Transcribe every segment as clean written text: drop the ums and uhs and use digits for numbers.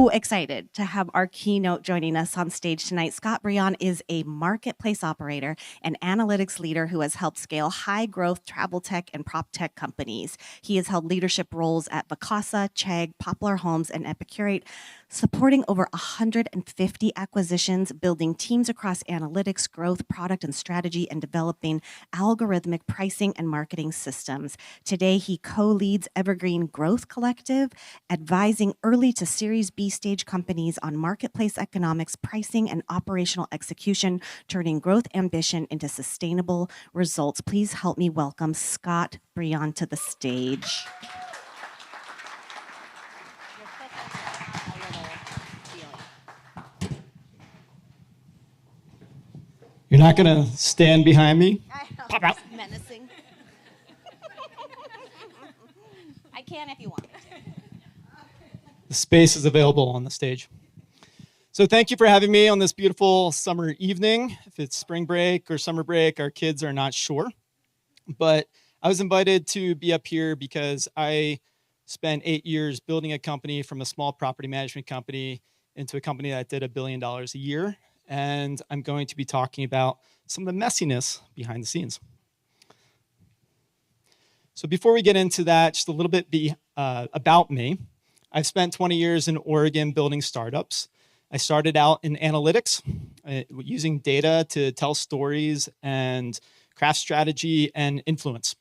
so excited to have our keynote joining us on stage tonight. Scott Breon is a marketplace operator and analytics leader who has helped scale high-growth travel tech and prop tech companies. He has held leadership roles at Vacasa, Chegg, Poplar Homes, and Epicurate, supporting over 150 acquisitions, building teams across analytics, growth, product, and strategy, and developing algorithmic pricing and marketing systems. Today, he co-leads Evergreen Growth Collective, advising early to Series B stage companies on marketplace economics, pricing, and operational execution, turning growth ambition into sustainable results. Please help me welcome Scott Breon to the stage. You're not going to stand behind me? I know, Pop out. Menacing. I can if you want me to. The space is available on the stage. So thank you for having me on this beautiful summer evening. If it's spring break or summer break, our kids are not sure. But I was invited to be up here because I spent 8 years building a company from a small property management company into a company that did $1 billion a year. And I'm going to be talking about some of the messiness behind the scenes. So before we get into that, just a little bit about me. I've spent 20 years in Oregon building startups. I started out in analytics, using data to tell stories and craft strategy and influence.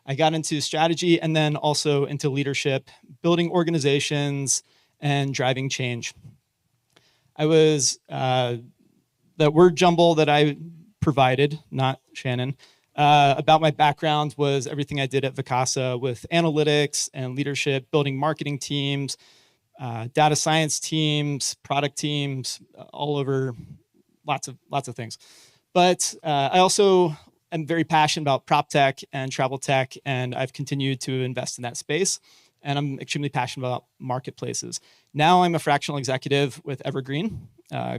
I got into strategy and then also into leadership, building organizations and driving change. I was, the word jumble that I provided, not Shannon, about my background was everything I did at Vacasa with analytics and leadership, building marketing teams, data science teams, product teams, all over, lots of things. But I also am very passionate about prop tech and travel tech, and I've continued to invest in that space. And I'm extremely passionate about marketplaces. Now I'm a fractional executive with Evergreen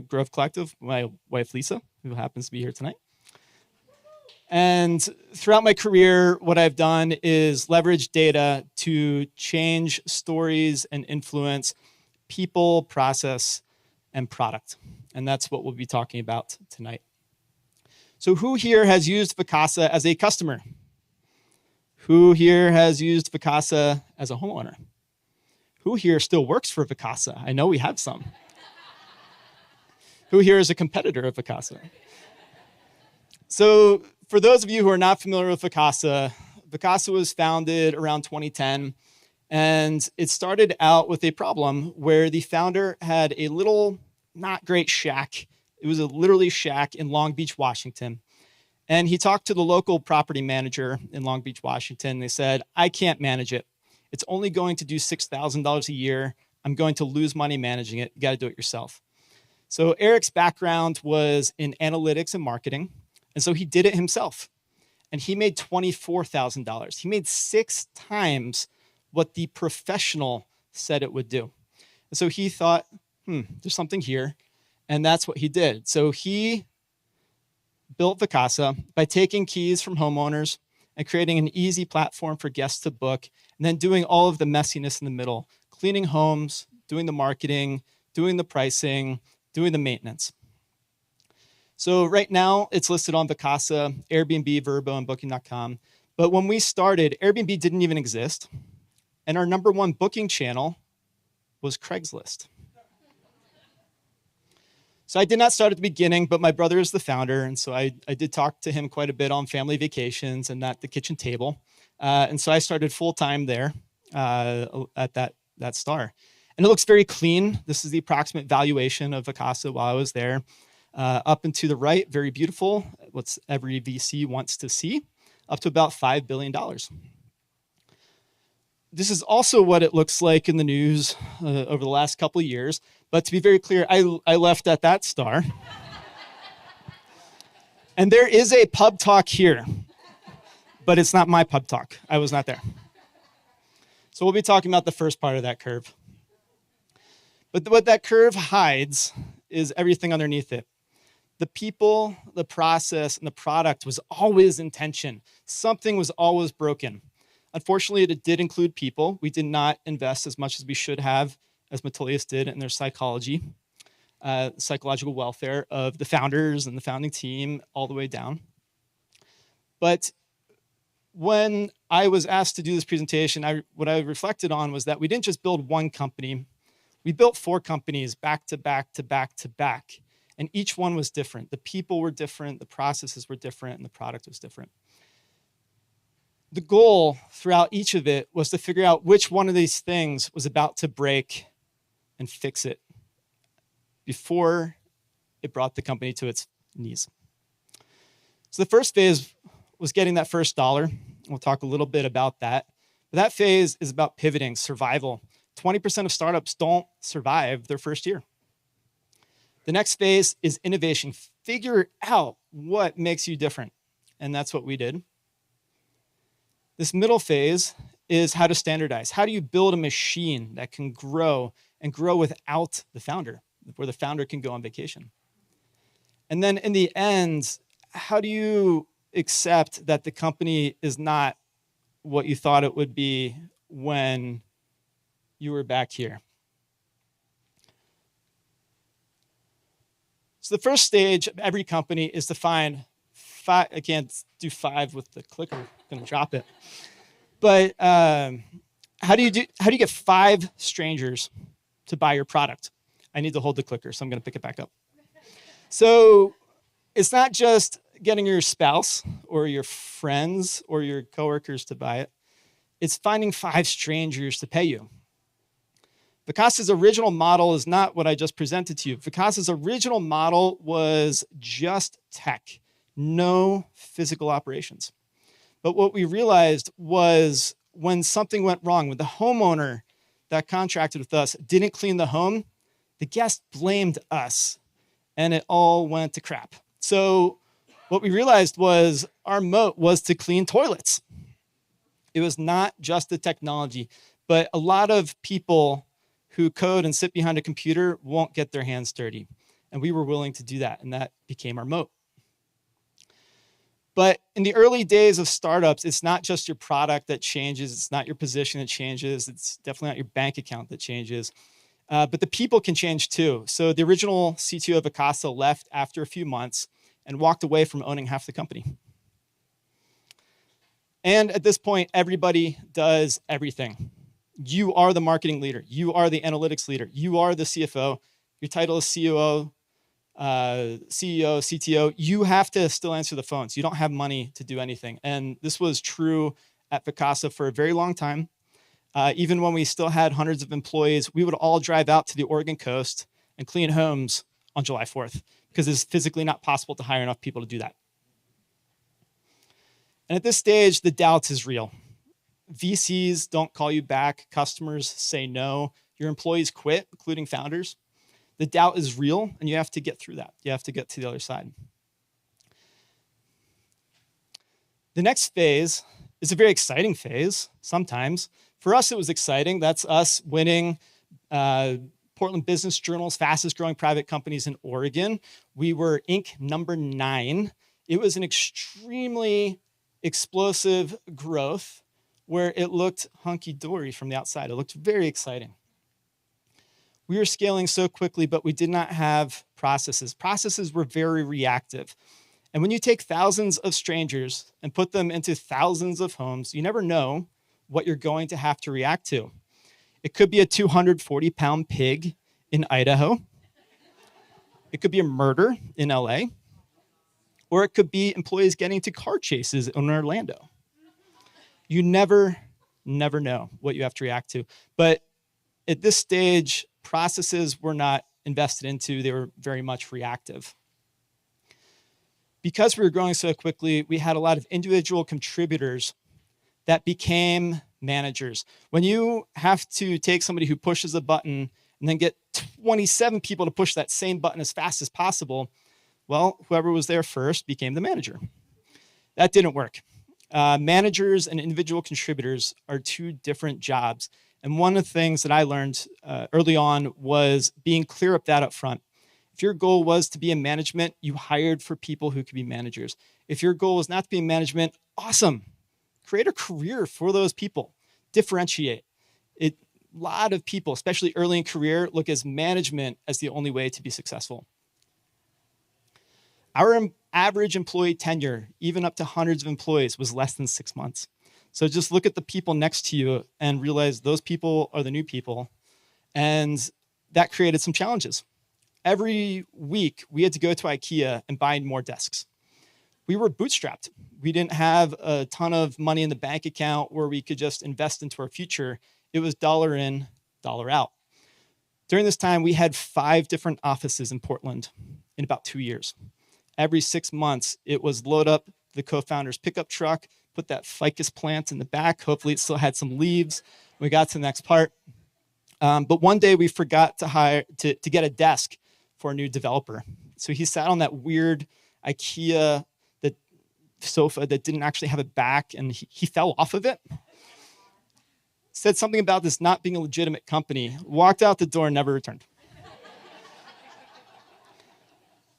Growth Collective, my wife Lisa, who happens to be here tonight. And throughout my career, what I've done is leverage data to change stories and influence people, process, and product. And that's what we'll be talking about tonight. So who here has used Vacasa as a customer? Who here has used Vacasa as a homeowner? Who here still works for Vacasa? I know we have some. Who here is a competitor of Vacasa? So for those of you who are not familiar with Vacasa, Vacasa was founded around 2010, and it started out with a problem where the founder had a little not great shack. It was a literally shack in Long Beach, Washington. And he talked to the local property manager in Long Beach, Washington. They said, I can't manage it. It's only going to do $6,000 a year. I'm going to lose money managing it. You got to do it yourself. So Eric's background was in analytics and marketing. And so he did it himself. And he made $24,000. He made 6 times what the professional said it would do. And so he thought, there's something here. And that's what he did. So he built Vacasa by taking keys from homeowners and creating an easy platform for guests to book, and then doing all of the messiness in the middle, cleaning homes, doing the marketing, doing the pricing, doing the maintenance. So right now, it's listed on Vacasa, Airbnb, Vrbo, and Booking.com. But when we started, Airbnb didn't even exist. And our #1 booking channel was Craigslist. So I did not start at the beginning, but my brother is the founder. And so I did talk to him quite a bit on family vacations and at the kitchen table. And so I started full-time there at that star. And it looks very clean. This is the approximate valuation of Vacasa while I was there. Up and to the right, very beautiful, what every VC wants to see, up to about $5 billion. This is also what it looks like in the news over the last couple of years. But to be very clear, I left at that star. And there is a PubTalk here, but it's not my PubTalk. I was not there. So we'll be talking about the first part of that curve. But what that curve hides is everything underneath it. The people, the process, and the product was always in tension. Something was always broken. Unfortunately, it did include people. We did not invest as much as we should have as Metolius did in their psychology, psychological welfare of the founders and the founding team all the way down. But when I was asked to do this presentation, what I reflected on was that we didn't just build one company. We built 4 companies back to back to back to back. And each one was different. The people were different, the processes were different, and the product was different. The goal throughout each of it was to figure out which one of these things was about to break and fix it before it brought the company to its knees. So the first phase was getting that first dollar. We'll talk a little bit about that. But that phase is about pivoting, survival. 20% of startups don't survive their first year. The next phase is innovation. Figure out what makes you different. And that's what we did. This middle phase is how to standardize. How do you build a machine that can grow and grow without the founder, where the founder can go on vacation? And then in the end, how do you accept that the company is not what you thought it would be when you were back here? So the first stage of every company is to find 5. I can't do 5 with the clicker. I'm going to drop it. But how do you get 5 strangers to buy your product? I need to hold the clicker, so I'm going to pick it back up. So it's not just getting your spouse or your friends or your coworkers to buy it. It's finding 5 strangers to pay you. Vicasa's original model is not what I just presented to you. Vicasa's original model was just tech, no physical operations. But what we realized was when something went wrong, when the homeowner that contracted with us didn't clean the home, the guest blamed us, and it all went to crap. So what we realized was our moat was to clean toilets. It was not just the technology, but a lot of people who code and sit behind a computer won't get their hands dirty. And we were willing to do that, and that became our moat. But in the early days of startups, it's not just your product that changes. It's not your position that changes. It's definitely not your bank account that changes. But the people can change too. So the original CTO of Vicasa left after a few months and walked away from owning half the company. And at this point, everybody does everything. You are the marketing leader. You are the analytics leader. You are the CFO. Your title is COO, CEO, CTO. You have to still answer the phones. You don't have money to do anything. And this was true at Vicasa for a very long time. Even when we still had hundreds of employees, we would all drive out to the Oregon coast and clean homes on July 4th because it's physically not possible to hire enough people to do that. And at this stage, the doubt is real. VCs don't call you back. Customers say no. Your employees quit, including founders. The doubt is real, and you have to get through that. You have to get to the other side. The next phase is a very exciting phase, sometimes. For us, it was exciting. That's us winning Portland Business Journal's fastest growing private companies in Oregon. We were Inc. number 9. It was an extremely explosive growth where it looked hunky-dory from the outside. It looked very exciting. We were scaling so quickly, but we did not have processes. Processes were very reactive. And when you take thousands of strangers and put them into thousands of homes, you never know what you're going to have to react to. It could be a 240-pound pig in Idaho. It could be a murder in LA. Or it could be employees getting into car chases in Orlando. You never know what you have to react to. But at this stage, processes were not invested into. They were very much reactive. Because we were growing so quickly, we had a lot of individual contributors that became managers. When you have to take somebody who pushes a button and then get 27 people to push that same button as fast as possible, well, whoever was there first became the manager. That didn't work. Managers and individual contributors are 2 different jobs. And one of the things that I learned early on was being clear up that up front. If your goal was to be in management, you hired for people who could be managers. If your goal was not to be in management, awesome. Create a career for those people. Differentiate. lot of people, especially early in career, look as management as the only way to be successful. Our average employee tenure, even up to hundreds of employees, was less than 6 months. So just look at the people next to you and realize those people are the new people. And that created some challenges. Every week, we had to go to IKEA and buy more desks. We were bootstrapped. We didn't have a ton of money in the bank account where we could just invest into our future. It was dollar in, dollar out. During this time, we had 5 different offices in Portland in about 2 years. Every 6 months, it was load up the co-founder's pickup truck, put that ficus plant in the back. Hopefully it still had some leaves. We got to the next part. But one day we forgot to get a desk for a new developer. So he sat on that weird IKEA sofa that didn't actually have a back, and he fell off of it. Said something about this not being a legitimate company, walked out the door, and never returned.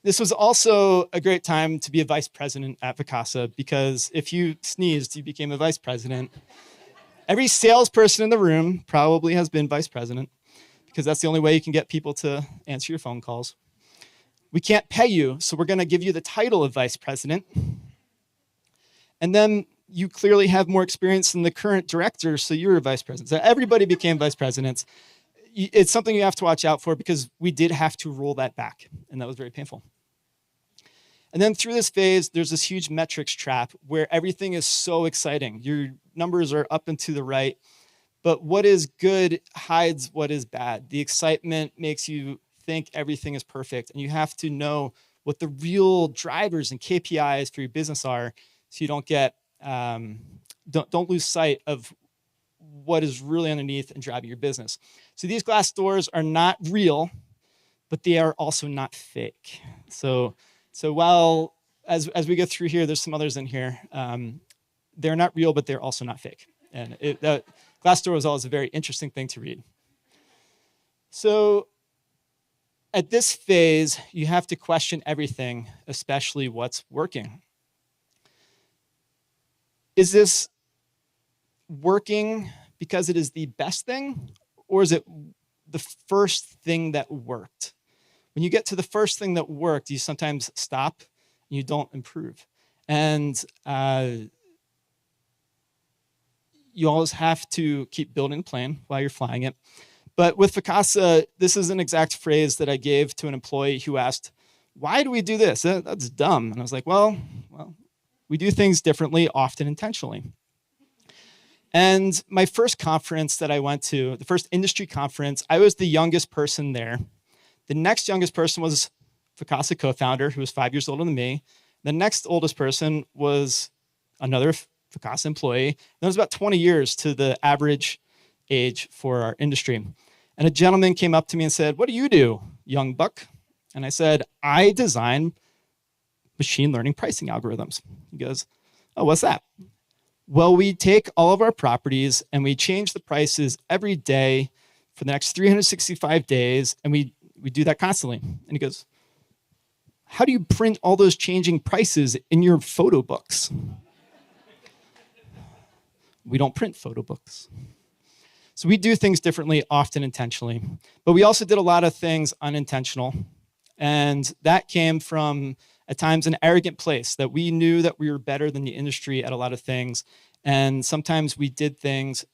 This was also a great time to be a vice president at Vacasa, because if you sneezed, you became a vice president. Every salesperson in the room probably has been vice president, because that's the only way you can get people to answer your phone calls. We can't pay you, so we're going to give you the title of vice president. And then you clearly have more experience than the current director, so you're a vice president. So everybody became vice presidents. It's something you have to watch out for, because we did have to roll that back, and that was very painful. And then through this phase, there's this huge metrics trap where everything is so exciting. Your numbers are up and to the right, but what is good hides what is bad. The excitement makes you think everything is perfect, and you have to know what the real drivers and KPIs for your business are, so you don't get don't lose sight of what is really underneath and driving your business. So these glass doors are not real, but they are also not fake. So while as we go through here, there's some others in here. They're not real, but they're also not fake. And Glassdoor was always a very interesting thing to read. So at this phase, you have to question everything, especially what's working. Is this working because it is the best thing, or is it the first thing that worked? When you get to the first thing that worked, you sometimes stop and you don't improve. And you always have to keep building the plane while you're flying it. But with Vacasa, this is an exact phrase that I gave to an employee who asked, "Why do we do this? That's dumb." And I was like, well, we do things differently, often intentionally. And my first conference that I went to, the first industry conference, I was the youngest person there. The next youngest person was Vacasa co-founder, who was 5 years older than me. The next oldest person was another Vacasa employee. And it was about 20 years to the average age for our industry. And a gentleman came up to me and said, "What do you do, young buck?" And I said, "I design machine learning pricing algorithms." He goes, "Oh, what's that?" "Well, we take all of our properties and we change the prices every day for the next 365 days, and we do that constantly." And he goes, "How do you print all those changing prices in your photo books?" We don't print photo books. So we do things differently, often intentionally. But we also did a lot of things unintentional. And that came from, at times, an arrogant place that we knew that we were better than the industry at a lot of things. And sometimes we did things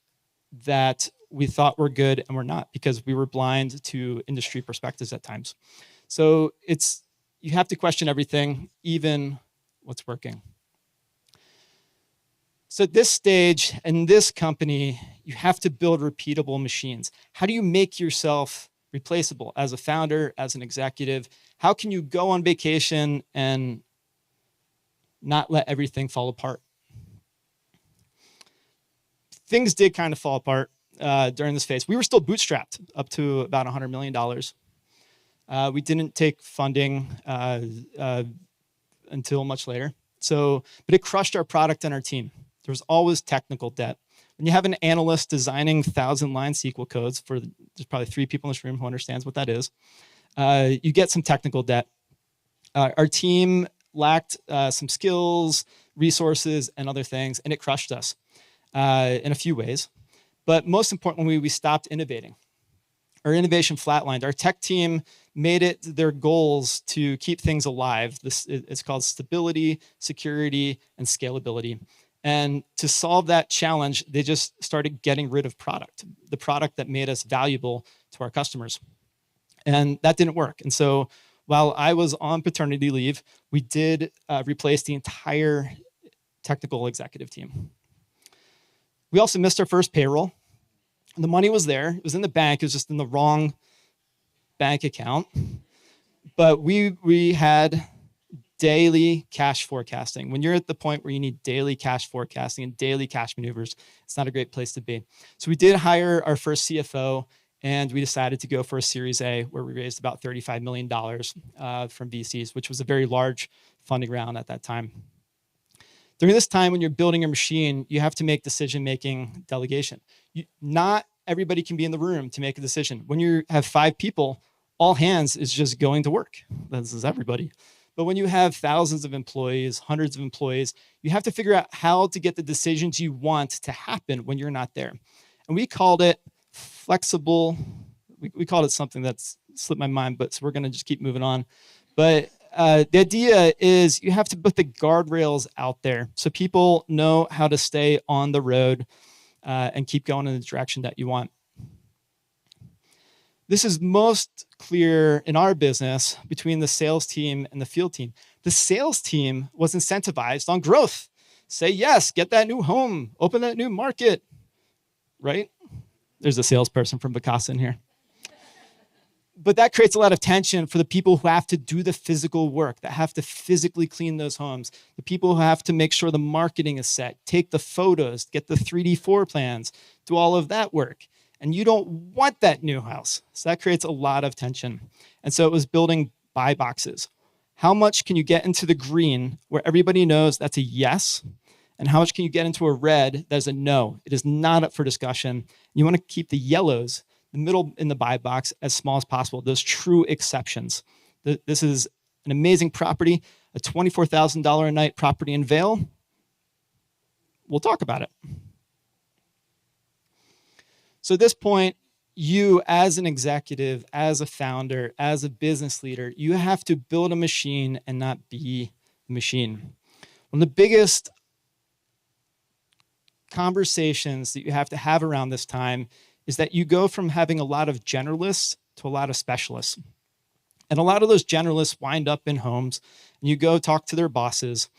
that we thought were good and were not, because we were blind to industry perspectives at times. So you have to question everything, even what's working. So at this stage, in this company, you have to build repeatable machines. How do you make yourself replaceable as a founder, as an executive? How can you go on vacation and not let everything fall apart? Things did kind of fall apart during this phase. We were still bootstrapped up to about $100 million. We didn't take funding until much later. But it crushed our product and our team. There was always technical debt. When you have an analyst designing 1,000-line SQL codes, there's probably 3 people in this room who understands what that is, you get some technical debt. Our team lacked some skills, resources, and other things, and it crushed us in a few ways. But most importantly, we stopped innovating. Our innovation flatlined. Our tech team made it their goals to keep things alive. It's called stability, security, and scalability. And to solve that challenge, they just started getting rid of product, the product that made us valuable to our customers. And that didn't work. And so while I was on paternity leave, we did replace the entire technical executive team. We also missed our first payroll. The money was there. It was in the bank. It was just in the wrong bank account. But we had daily cash forecasting. When you're at the point where you need daily cash forecasting and daily cash maneuvers, it's not a great place to be. So we did hire our first CFO, and we decided to go for a Series A, where we raised about $35 million from VCs, which was a very large funding round at that time. During this time, when you're building a machine, you have to make decision-making delegation. Not everybody can be in the room to make a decision. When you have 5 people, all hands is just going to work. This is everybody. But when you have thousands of employees, hundreds of employees, you have to figure out how to get the decisions you want to happen when you're not there. And we called it flexible. We called it something that's slipped my mind, but so we're going to just keep moving on. But the idea is you have to put the guardrails out there so people know how to stay on the road and keep going in the direction that you want. This is most clear in our business between the sales team and the field team. The sales team was incentivized on growth. Say yes, get that new home, open that new market, right? There's a salesperson from Vacasa in here. But that creates a lot of tension for the people who have to do the physical work, that have to physically clean those homes, the people who have to make sure the marketing is set, take the photos, get the 3D floor plans, do all of that work. And you don't want that new house. So that creates a lot of tension. And so it was building buy boxes. How much can you get into the green where everybody knows that's a yes? And how much can you get into a red that is a no? It is not up for discussion. You want to keep the yellows, the middle in the buy box, as small as possible, those true exceptions. This is an amazing property, a $24,000 a night property in Vail. We'll talk about it. So at this point, you as an executive, as a founder, as a business leader, you have to build a machine and not be the machine. One of the biggest conversations that you have to have around this time is that you go from having a lot of generalists to a lot of specialists. And a lot of those generalists wind up in homes, and you go talk to their bosses,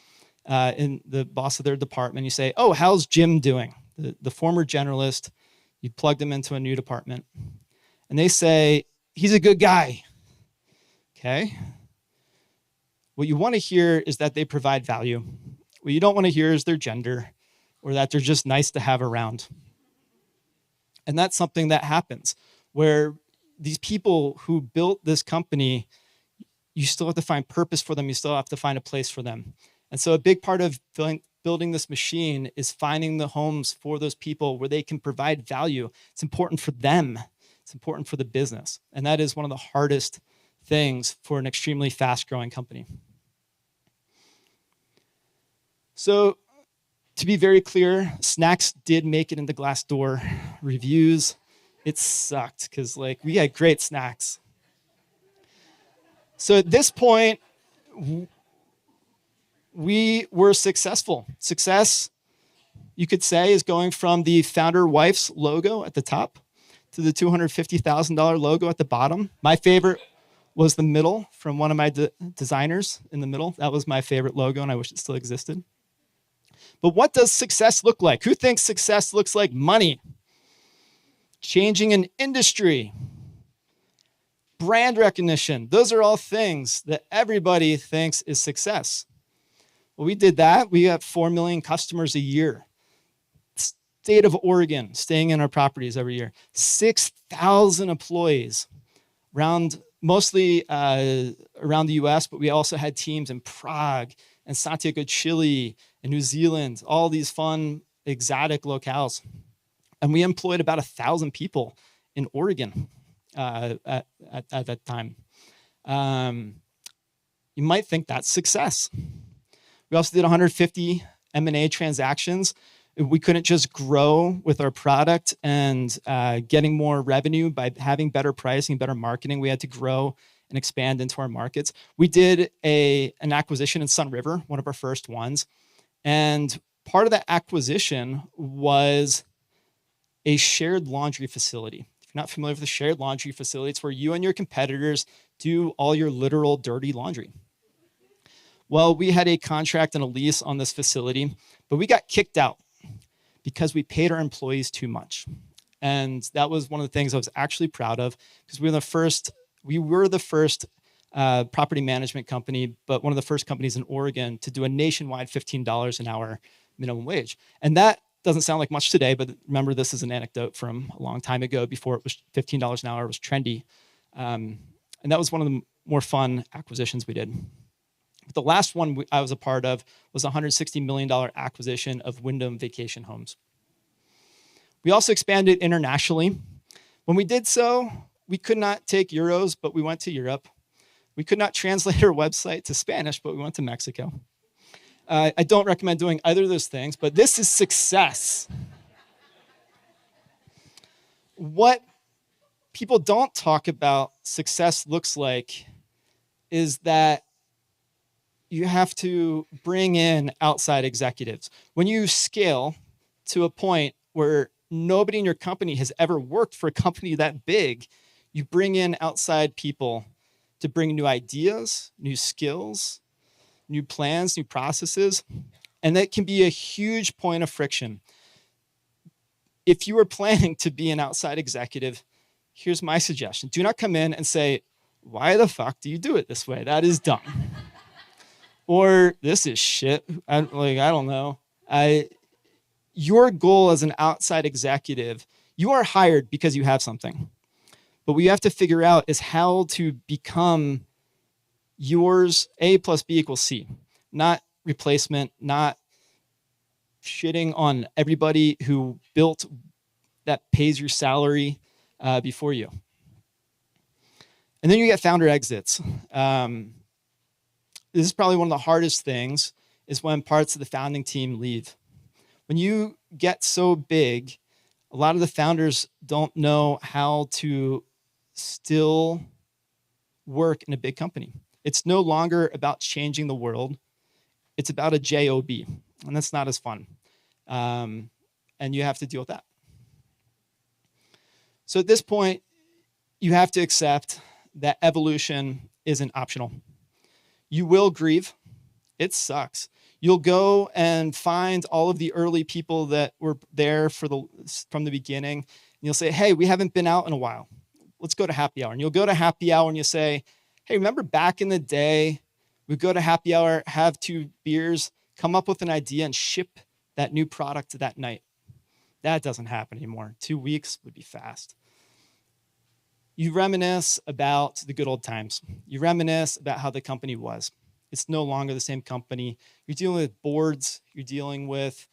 in the boss of their department. You say, oh, how's Jim doing? The former generalist, you plug them into a new department. And they say, he's a good guy. Okay. What you want to hear is that they provide value. What you don't want to hear is their gender or that they're just nice to have around. And that's something that happens where these people who built this company, you still have to find purpose for them. You still have to find a place for them. And so a big part of building this machine is finding the homes for those people where they can provide value. It's important for them. It's important for the business. And that is one of the hardest things for an extremely fast-growing company. So to be very clear, snacks did make it into Glassdoor reviews. It sucked because we had great snacks. So at this point, we were successful. Success, you could say, is going from the founder wife's logo at the top to the $250,000 logo at the bottom. My favorite was the middle from one of my designers in the middle. That was my favorite logo, and I wish it still existed. But what does success look like? Who thinks success looks like money? Changing an industry, brand recognition. Those are all things that everybody thinks is success. Well, we did that. We got 4 million customers a year. State of Oregon, staying in our properties every year. 6,000 employees, mostly around the US, but we also had teams in Prague and Santiago, Chile, and New Zealand, all these fun, exotic locales. And we employed about 1,000 people in Oregon at that time. You might think that's success. We also did 150 M&A transactions. We couldn't just grow with our product and getting more revenue by having better pricing, better marketing. We had to grow and expand into our markets. We did an acquisition in Sun River, one of our first ones. And part of that acquisition was a shared laundry facility. If you're not familiar with the shared laundry facility, it's where you and your competitors do all your literal dirty laundry. Well, we had a contract and a lease on this facility, but we got kicked out because we paid our employees too much. And that was one of the things I was actually proud of, because we were the first property management company, but one of the first companies in Oregon to do a nationwide $15 an hour minimum wage. And that doesn't sound like much today, but remember, this is an anecdote from a long time ago, before it was $15 an hour was trendy. And that was one of the more fun acquisitions we did. But the last one I was a part of was a $160 million acquisition of Wyndham Vacation Homes. We also expanded internationally. When we did so, we could not take euros, but we went to Europe. We could not translate our website to Spanish, but we went to Mexico. I don't recommend doing either of those things, but this is success. What people don't talk about success looks like is that you have to bring in outside executives. When you scale to a point where nobody in your company has ever worked for a company that big, you bring in outside people to bring new ideas, new skills, new plans, new processes, and that can be a huge point of friction. If you are planning to be an outside executive, here's my suggestion. Do not come in and say, why the fuck do you do it this way? That is dumb. Or this is shit. I don't know. Your goal as an outside executive, you are hired because you have something. But what you have to figure out is how to become yours. A plus B equals C, not replacement, not shitting on everybody who built that pays your salary before you. And then you get founder exits. This is probably one of the hardest things, is when parts of the founding team leave. When you get so big, a lot of the founders don't know how to still work in a big company. It's no longer about changing the world. It's about a job, and that's not as fun. And you have to deal with that. So at this point, you have to accept that evolution isn't optional. You will grieve. It sucks. You'll go and find all of the early people that were there from the beginning. And you'll say, hey, we haven't been out in a while. Let's go to happy hour. And you'll go to happy hour and you say, hey, remember back in the day, we'd go to happy hour, have 2 beers, come up with an idea and ship that new product that night. That doesn't happen anymore. 2 weeks would be fast. You reminisce about the good old times. You reminisce about how the company was. It's no longer the same company. You're dealing with boards. You're dealing with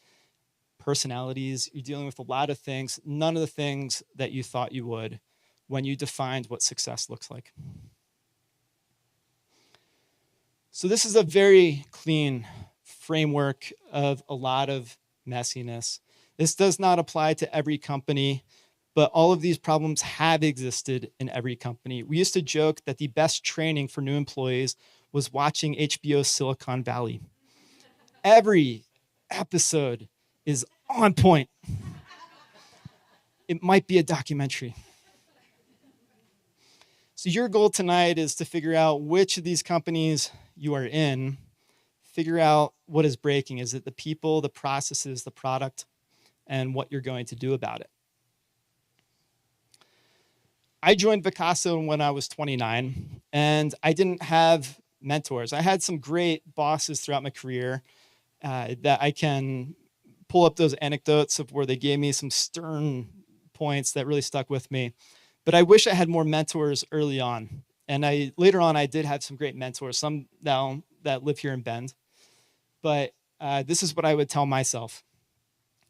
personalities. You're dealing with a lot of things, none of the things that you thought you would when you defined what success looks like. So this is a very clean framework of a lot of messiness. This does not apply to every company, but all of these problems have existed in every company. We used to joke that the best training for new employees was watching HBO's Silicon Valley. Every episode is on point. It might be a documentary. So your goal tonight is to figure out which of these companies you are in, figure out what is breaking. Is it the people, the processes, the product, and what you're going to do about it? I joined Vacasa when I was 29, and I didn't have mentors. I had some great bosses throughout my career that I can pull up those anecdotes of where they gave me some stern points that really stuck with me. But I wish I had more mentors early on. And later on, I did have some great mentors, some now that live here in Bend. But this is what I would tell myself.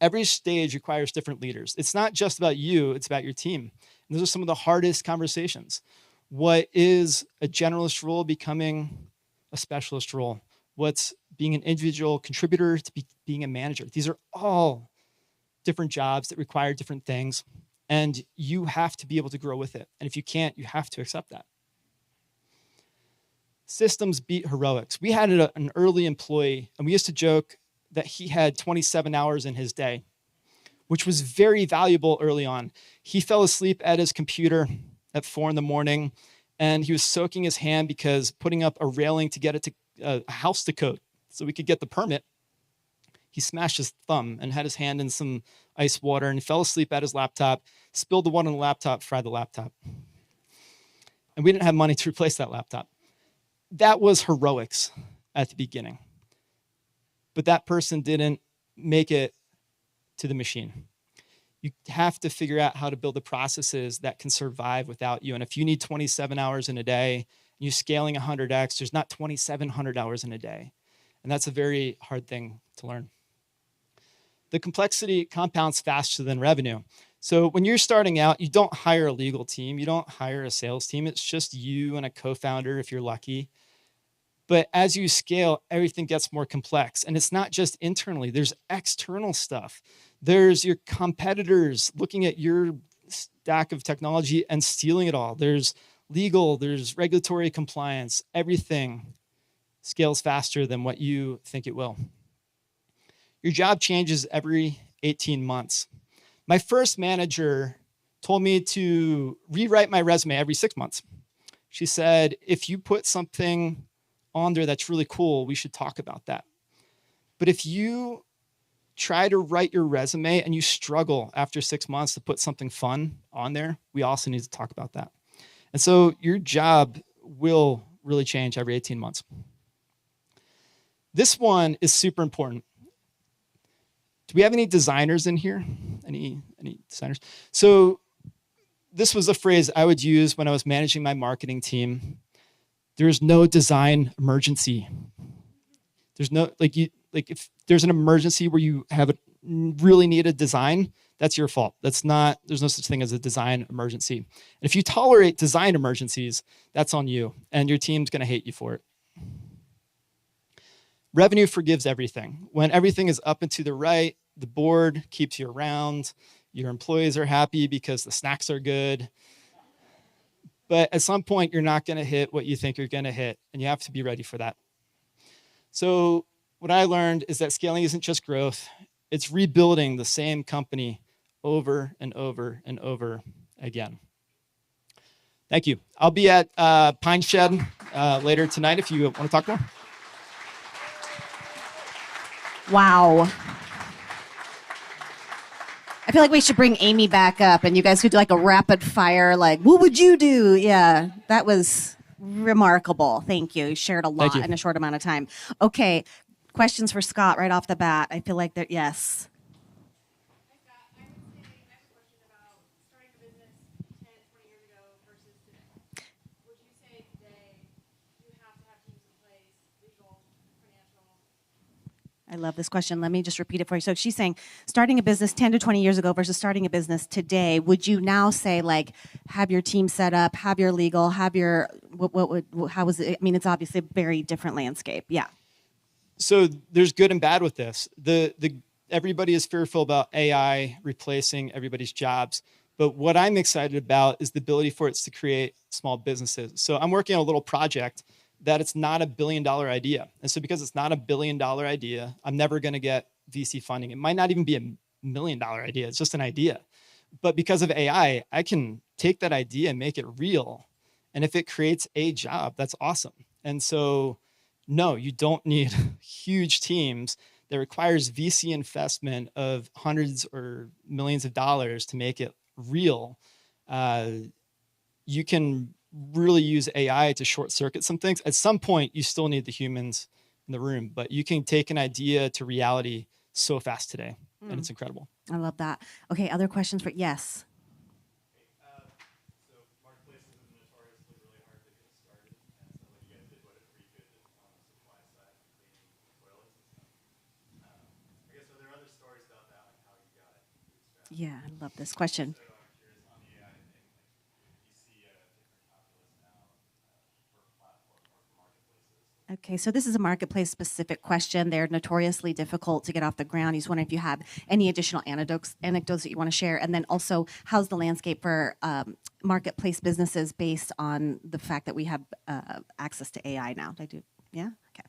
Every stage requires different leaders. It's not just about you, it's about your team. And those are some of the hardest conversations. What is a generalist role becoming a specialist role? What's being an individual contributor to being a manager? These are all different jobs that require different things, and you have to be able to grow with it. And if you can't, you have to accept that. Systems beat heroics. We had an early employee, and we used to joke that he had 27 hours in his day, which was very valuable early on. He fell asleep at his computer at 4 a.m, and he was soaking his hand because putting up a railing to get it to a house to code so we could get the permit, he smashed his thumb and had his hand in some ice water and fell asleep at his laptop, spilled the water on the laptop, fried the laptop. And we didn't have money to replace that laptop. That was heroics at the beginning. But that person didn't make it to the machine. You have to figure out how to build the processes that can survive without you. And if you need 27 hours in a day, and you're scaling 100x, there's not 2,700 hours in a day. And that's a very hard thing to learn. The complexity compounds faster than revenue. So when you're starting out, you don't hire a legal team. You don't hire a sales team. It's just you and a co-founder if you're lucky. But as you scale, everything gets more complex. And it's not just internally. There's external stuff. There's your competitors looking at your stack of technology and stealing it all. There's legal, there's regulatory compliance. Everything scales faster than what you think it will. Your job changes every 18 months. My first manager told me to rewrite my resume every 6 months. She said, if you put something on there that's really cool, we should talk about that. But if you try to write your resume and you struggle after 6 months to put something fun on there, we also need to talk about that. And so your job will really change every 18 months. This one is super important. Do we have any designers in here? Any designers? So this was a phrase I would use when I was managing my marketing team. There's no design emergency. There's no, if there's an emergency where you really need a design, that's your fault. There's no such thing as a design emergency. And if you tolerate design emergencies, that's on you, and your team's gonna hate you for it. Revenue forgives everything. When everything is up and to the right, the board keeps you around, your employees are happy because the snacks are good. But at some point, you're not gonna hit what you think you're gonna hit, and you have to be ready for that. So what I learned is that scaling isn't just growth, it's rebuilding the same company over and over and over again. Thank you. I'll be at Pine Shed later tonight if you want to talk more. Wow. I feel like we should bring Amy back up and you guys could do like a rapid fire, like, what would you do? Yeah, that was remarkable. Thank you. You shared a lot in a short amount of time. Okay, questions for Scott right off the bat. I feel like that, yes. I love this question. Let me just repeat it for you. So she's saying, starting a business 10 to 20 years ago versus starting a business today, would you now say, like, have your team set up, have your legal, have your, how was it? I mean, it's obviously a very different landscape. Yeah. So there's good and bad with this. Everybody is fearful about AI replacing everybody's jobs. But what I'm excited about is the ability for it to create small businesses. So I'm working on a little project that it's not $1 billion idea. And so because it's not $1 billion idea, I'm never gonna get VC funding. It might not even be $1 million idea, it's just an idea. But because of AI, I can take that idea and make it real. And if it creates a job, that's awesome. And so, no, you don't need huge teams. That requires VC investment of hundreds or millions of dollars to make it real. You can really use AI to short circuit some things. At some point, you still need the humans in the room, but you can take an idea to reality so fast today, and it's incredible. I love that. Okay, other questions for, yes. So marketplaces are notoriously really hard to get started, and so like you guys did what it pretty good on the supply side, cleaning toilets and stuff. I guess, are there other stories about that, like how you got it? Yeah, I love this question. So I'm curious on the AI thing, like you see a different calculus now for platform or for marketplaces. Okay, so this is a marketplace-specific question. They're notoriously difficult to get off the ground. He's wondering if you have any additional anecdotes that you want to share, and then also, how's the landscape for marketplace businesses based on the fact that we have access to AI now? Did I do? Yeah. Okay.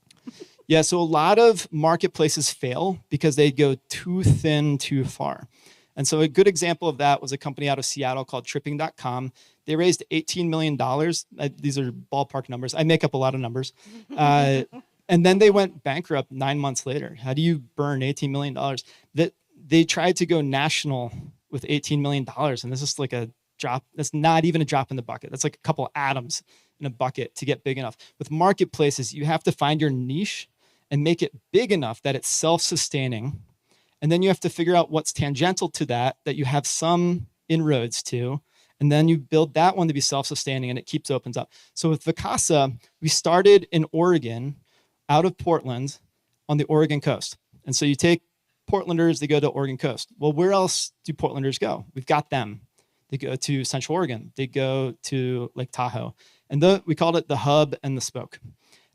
Yeah. So a lot of marketplaces fail because they go too thin, too far. And so a good example of that was a company out of Seattle called Tripping.com. They raised $18 million. These are ballpark numbers. I make up a lot of numbers. And then they went bankrupt 9 months later. How do you burn $18 million? They tried to go national with $18 million. And this is like a drop. That's not even a drop in the bucket. That's like a couple of atoms in a bucket to get big enough. With marketplaces, you have to find your niche and make it big enough that it's self-sustaining. And then you have to figure out what's tangential to that you have some inroads to. And then you build that one to be self-sustaining, and it opens up. So with Vacasa, we started in Oregon, out of Portland, on the Oregon coast. And so you take Portlanders, they go to Oregon coast. Well, where else do Portlanders go? We've got them. They go to Central Oregon. They go to Lake Tahoe. And we called it the hub and the spoke.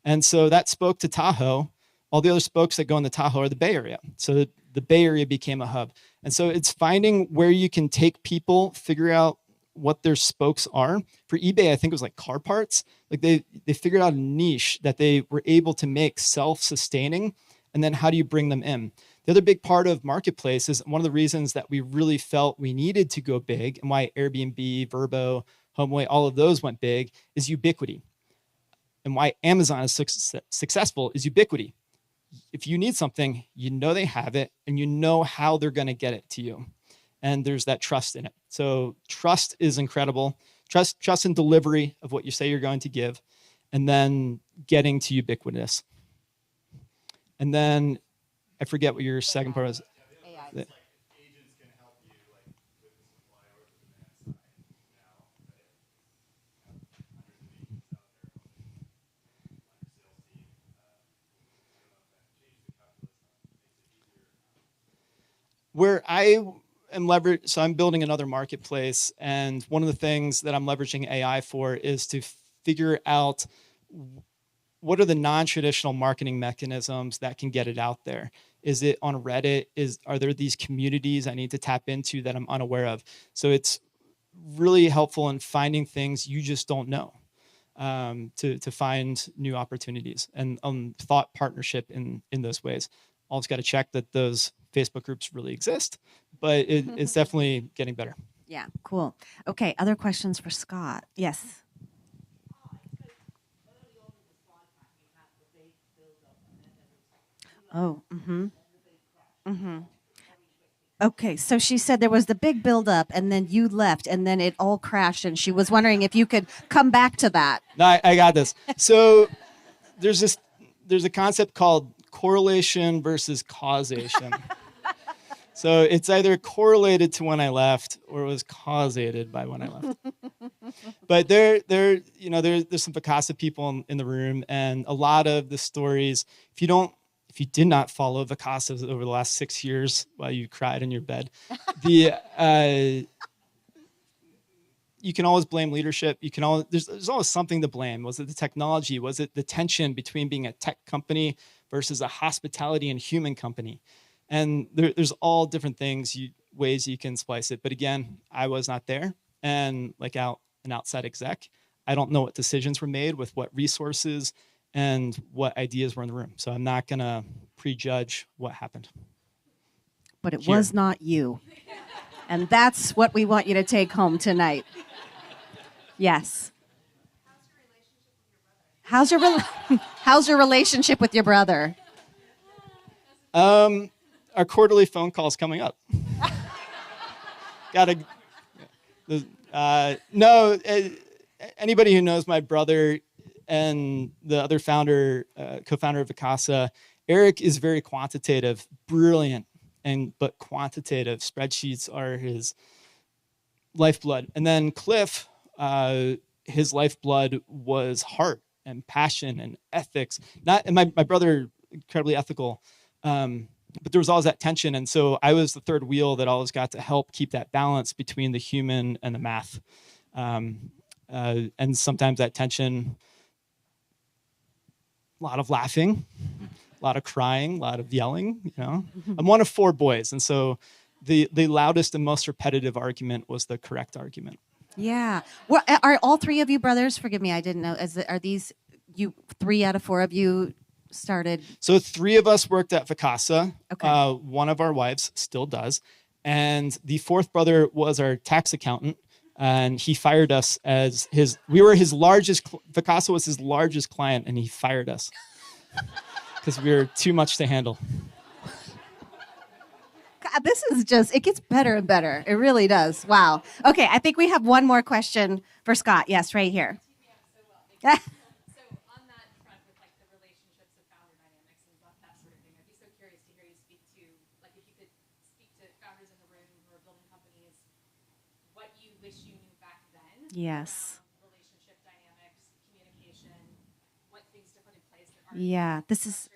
And so that spoke to Tahoe. All the other spokes that go in the Tahoe are the Bay Area. So the Bay Area became a hub. And so it's finding where you can take people, figure out what their spokes are. For eBay, I think it was like car parts. Like they figured out a niche that they were able to make self-sustaining. And then how do you bring them in? The other big part of marketplace is one of the reasons that we really felt we needed to go big, and why Airbnb, Vrbo, HomeAway, all of those went big, is ubiquity. And why Amazon is successful is ubiquity. If you need something, you know they have it, and you know how they're going to get it to you. And there's that trust in it. So trust is incredible. Trust in delivery of what you say you're going to give, and then getting to ubiquitous. And then I forget what your second part was. AI. Where I am leveraged, so I'm building another marketplace, and one of the things that I'm leveraging AI for is to figure out what are the non-traditional marketing mechanisms that can get it out there. Is it on Reddit? Are there these communities I need to tap into that I'm unaware of? So it's really helpful in finding things you just don't know, to find new opportunities and thought partnership in those ways. Always got to check that those Facebook groups really exist, but it's definitely getting better. Yeah, cool. Okay, other questions for Scott? Yes. Oh, Okay, so she said there was the big buildup, and then you left, and then it all crashed, and she was wondering if you could come back to that. No, I got this. So there's a concept called correlation versus causation. So it's either correlated to when I left, or it was causated by when I left. But there's some Vacasa people in the room, and a lot of the stories, if you did not follow Vacasa over the last 6 years while you cried in your bed, you can always blame leadership. There's always something to blame. Was it the technology? Was it the tension between being a tech company versus a hospitality and human company? And there's all different ways you can splice it. But again, I was not there, and like an outside exec, I don't know what decisions were made with what resources and what ideas were in the room. So I'm not going to prejudge what happened. But it was not you. And that's what we want you to take home tonight. Yes. How's your relationship with your brother? Our quarterly phone call is coming up. Anybody who knows my brother and the other co-founder of Vacasa, Eric is very quantitative, brilliant, but quantitative. Spreadsheets are his lifeblood. And then Cliff, his lifeblood was heart and passion and ethics. And my brother, incredibly ethical, but there was always that tension. And so I was the third wheel that always got to help keep that balance between the human and the math. And sometimes that tension a lot of laughing, a lot of crying, a lot of yelling. You know, I'm one of 4 boys, and so the loudest and most repetitive argument was the correct argument. Yeah. Well, are all 3 of you brothers? Forgive me, I didn't know. Are these you 3 out of 4 of you started? So 3 of us worked at Vacasa. Okay. One of our wives still does. And the 4th brother was our tax accountant. And he fired us as we were his largest, Vacasa was his largest client, and he fired us because we were too much to handle. God, this is just, it gets better and better. It really does. Wow. Okay, I think we have one more question for Scott. Yes, right here. So on that front with like the relationships of founder dynamics and that sort of thing, I'd be so curious to hear you speak to, like if you could speak to founders in the room who are building companies, what you wish you knew back then. Yes. Relationship dynamics, communication, what things to put in place that aren't This is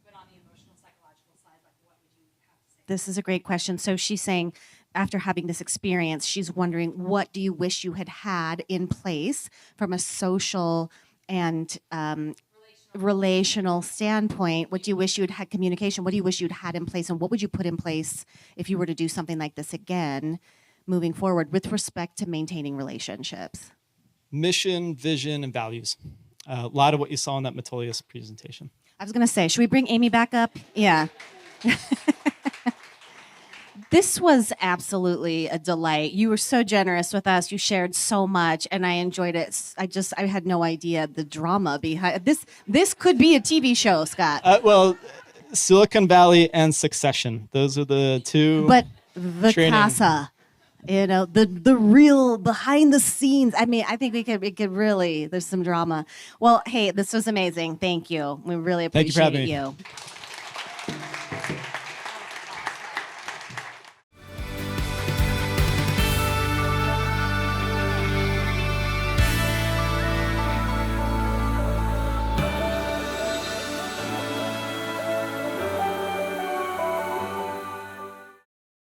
but on the emotional, psychological side, like what would you have to say? This is a great question. So she's saying, after having this experience, she's wondering, what do you wish you had had in place from a social and relational standpoint? What do you wish you had communication? What do you wish you'd had in place? And what would you put in place if you were to do something like this again, moving forward with respect to maintaining relationships? Mission, vision, and values. A lot of what you saw in that Metolius presentation. I was going to say, should we bring Amy back up? Yeah. This was absolutely a delight. You were so generous with us. You shared so much, and I enjoyed it. I had no idea the drama behind this. This could be a TV show, Scott. Well, Silicon Valley and Succession. Those are the 2. But Vacasa, you know, the real behind the scenes. I mean, I think we could really. There's some drama. Well, hey, this was amazing. Thank you. We really appreciate Thank you for having me. you.